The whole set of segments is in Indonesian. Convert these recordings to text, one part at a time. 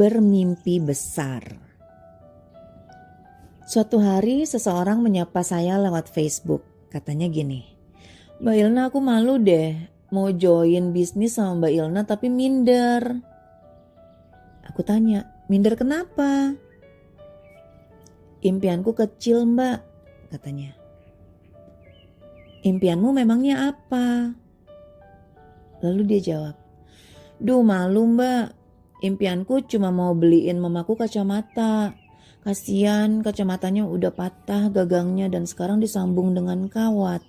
bermimpi besar. Suatu hari seseorang menyapa saya lewat Facebook. Katanya gini, "Mbak Ilna, aku malu deh mau join bisnis sama Mbak Ilna tapi minder." Aku tanya, "Minder kenapa?" "Impianku kecil, Mbak," katanya. "Impianmu memangnya apa?" Lalu dia jawab, "Duh, malu Mbak. Impianku cuma mau beliin mamaku kacamata. Kasian kacamatanya udah patah gagangnya dan sekarang disambung dengan kawat."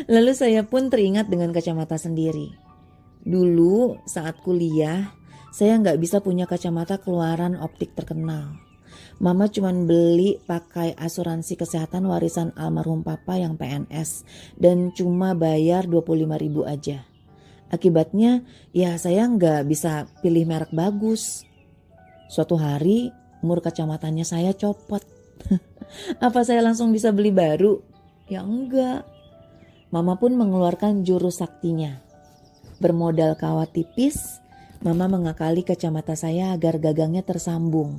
Lalu saya pun teringat dengan kacamata sendiri. Dulu saat kuliah, saya nggak bisa punya kacamata keluaran optik terkenal. Mama cuma beli pakai asuransi kesehatan warisan almarhum papa yang PNS dan cuma bayar 25.000 aja. Akibatnya ya saya nggak bisa pilih merek bagus. Suatu hari umur kacamatanya saya copot. Apa saya langsung bisa beli baru? Ya enggak. Mama pun mengeluarkan jurus saktinya. Bermodal kawat tipis, Mama mengakali kacamata saya agar gagangnya tersambung.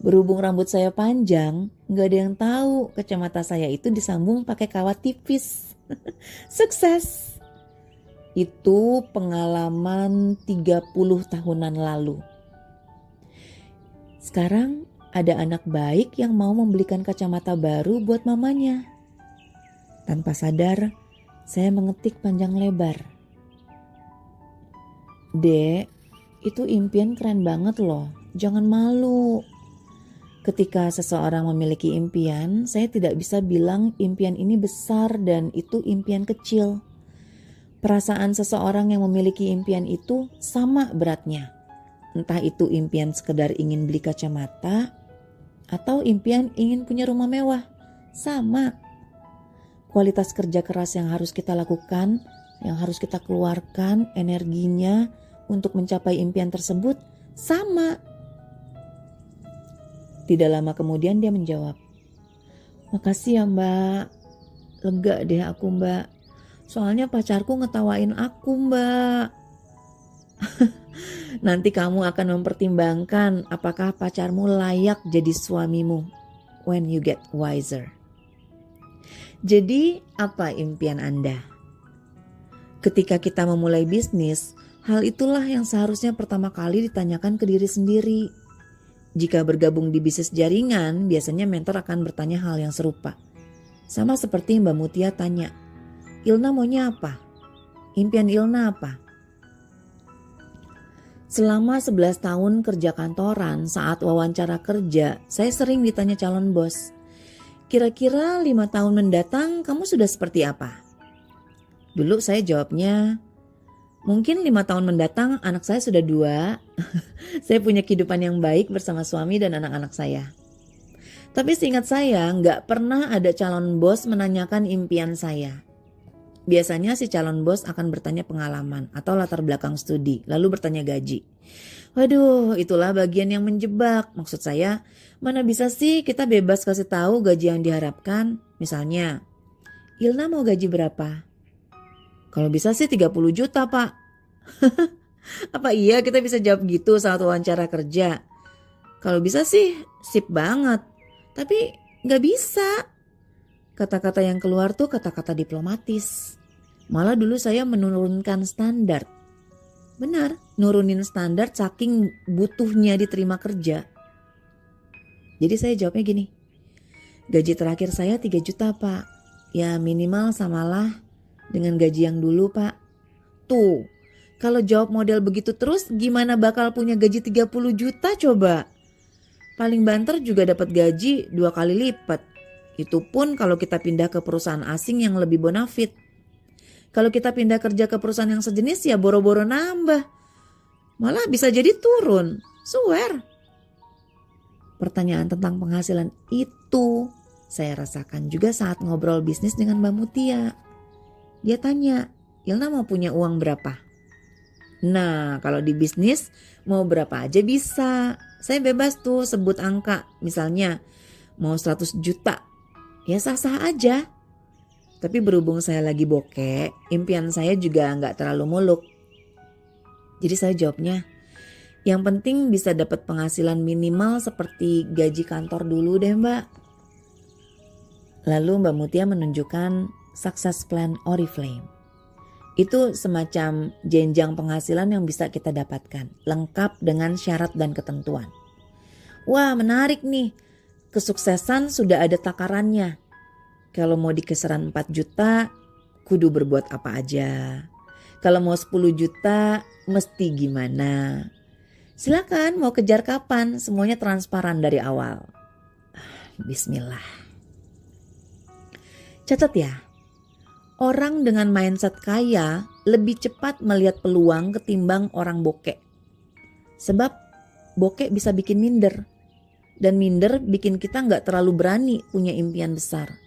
Berhubung rambut saya panjang, gak ada yang tahu kacamata saya itu disambung pakai kawat tipis. Sukses! Itu pengalaman 30 tahunan lalu. Sekarang ada anak baik yang mau membelikan kacamata baru buat mamanya. Tanpa sadar, saya mengetik panjang lebar. "Dek, itu impian keren banget loh, jangan malu." Ketika seseorang memiliki impian, saya tidak bisa bilang impian ini besar dan itu impian kecil. Perasaan seseorang yang memiliki impian itu sama beratnya. Entah itu impian sekedar ingin beli kacamata atau impian ingin punya rumah mewah, sama. Kualitas kerja keras yang harus kita lakukan, yang harus kita keluarkan energinya untuk mencapai impian tersebut, sama. Tidak lama kemudian dia menjawab, "Makasih ya Mbak, lega deh aku Mbak. Soalnya pacarku ngetawain aku Mbak." "Nanti kamu akan mempertimbangkan apakah pacarmu layak jadi suamimu when you get wiser." Jadi apa impian Anda? Ketika kita memulai bisnis, hal itulah yang seharusnya pertama kali ditanyakan ke diri sendiri. Jika bergabung di bisnis jaringan, biasanya mentor akan bertanya hal yang serupa. Sama seperti Mbak Mutia tanya, "Ilna maunya apa? Impian Ilna apa?" Selama 11 tahun kerja kantoran, saat wawancara kerja, saya sering ditanya calon bos, "Kira-kira 5 tahun mendatang kamu sudah seperti apa?" Dulu saya jawabnya, "Mungkin 5 tahun mendatang anak saya sudah 2. Saya punya kehidupan yang baik bersama suami dan anak-anak saya." Tapi seingat saya nggak pernah ada calon bos menanyakan impian saya. Biasanya si calon bos akan bertanya pengalaman atau latar belakang studi, lalu bertanya gaji. Waduh, itulah bagian yang menjebak. Maksud saya, mana bisa sih kita bebas kasih tahu gaji yang diharapkan? Misalnya, "Ilna mau gaji berapa?" "Kalau bisa sih 30 juta Pak." Apa iya kita bisa jawab gitu saat wawancara kerja? Kalau bisa sih sip banget. Tapi gak bisa. Kata-kata yang keluar tuh kata-kata diplomatis. Malah dulu saya menurunkan standar. Benar, nurunin standar saking butuhnya diterima kerja. Jadi saya jawabnya gini, "Gaji terakhir saya 3 juta Pak. Ya minimal samalah dengan gaji yang dulu Pak." Tuh, kalau jawab model begitu terus gimana bakal punya gaji 30 juta coba? Paling banter juga dapat gaji 2 kali lipat. Itu pun kalau kita pindah ke perusahaan asing yang lebih bonafit. Kalau kita pindah kerja ke perusahaan yang sejenis ya boro-boro nambah. Malah bisa jadi turun. Swear. Pertanyaan tentang penghasilan itu saya rasakan juga saat ngobrol bisnis dengan Mbak Mutia. Dia tanya, "Ilna mau punya uang berapa?" Nah, kalau di bisnis mau berapa aja bisa. Saya bebas tuh sebut angka. Misalnya mau 100 juta. Ya sah-sah aja. Tapi berhubung saya lagi bokeh, impian saya juga gak terlalu muluk. Jadi saya jawabnya, Yang penting bisa dapat penghasilan minimal seperti gaji kantor dulu deh Mbak. Lalu Mbak Mutia menunjukkan success plan Oriflame. Itu semacam jenjang penghasilan yang bisa kita dapatkan, lengkap dengan syarat dan ketentuan. Wah menarik nih, kesuksesan sudah ada takarannya. Kalau mau di kisaran 4 juta, kudu berbuat apa aja. Kalau mau 10 juta, mesti gimana. Silakan mau kejar kapan, semuanya transparan dari awal. Bismillah. Catat ya, orang dengan mindset kaya lebih cepat melihat peluang ketimbang orang bokek. Sebab bokek bisa bikin minder. Dan minder bikin kita gak terlalu berani punya impian besar.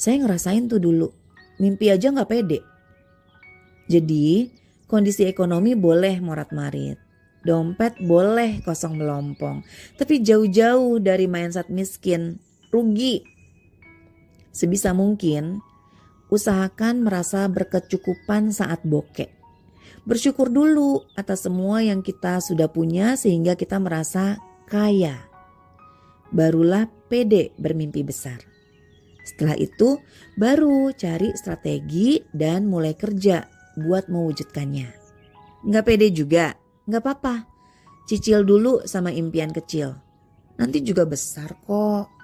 Saya ngerasain tuh dulu, mimpi aja gak pede. Jadi kondisi ekonomi boleh morat-marit. Dompet boleh kosong melompong. Tapi jauh-jauh dari mindset miskin, rugi. Sebisa mungkin usahakan merasa berkecukupan saat bokek. Bersyukur dulu atas semua yang kita sudah punya sehingga kita merasa kaya. Barulah pede bermimpi besar. Setelah itu baru cari strategi dan mulai kerja buat mewujudkannya. Nggak pede juga, nggak apa-apa. Cicil dulu sama impian kecil. Nanti juga besar kok.